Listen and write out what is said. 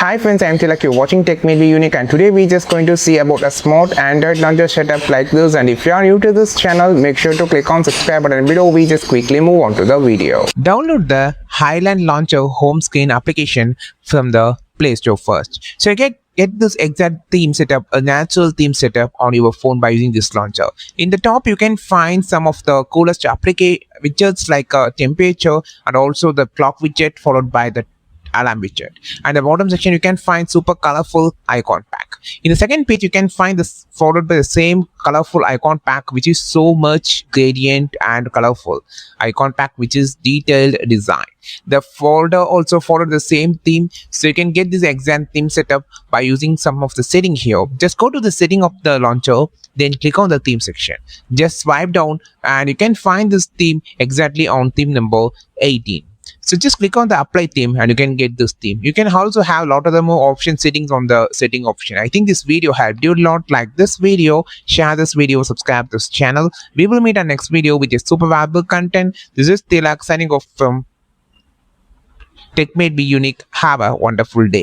Hi friends, I'm Tilak, you're watching Tech Made Me Unique, and today we're just going to see about a smart Android launcher setup like this. And if you are new to this channel, make sure to click on subscribe button below. We just quickly move on to the video. Download the Highland launcher home screen application from the Play Store first. So you get this exact theme setup, a natural theme setup on your phone by using this launcher. In the top, you can find some of the coolest widgets like temperature and also the clock widget followed by the alarm widget. And the bottom section you can find super colorful icon pack. In the second page you can find this followed by the same colorful icon pack, which is so much gradient and colorful icon pack, which is detailed design. The folder also followed the same theme, so you can get this exact theme setup by using some of the setting here. Just go to the setting of the launcher, then click on the theme section. Just swipe down and you can find this theme exactly on theme number 18. So just click on the apply theme and you can get this theme. You can also have a lot of the more option settings on the setting option. I think this video helped you a lot. Like this video, share this video, subscribe to this channel. We will meet our next video with a super valuable content. This is Tilak signing off from Tech Made Me Unique. Have a wonderful day.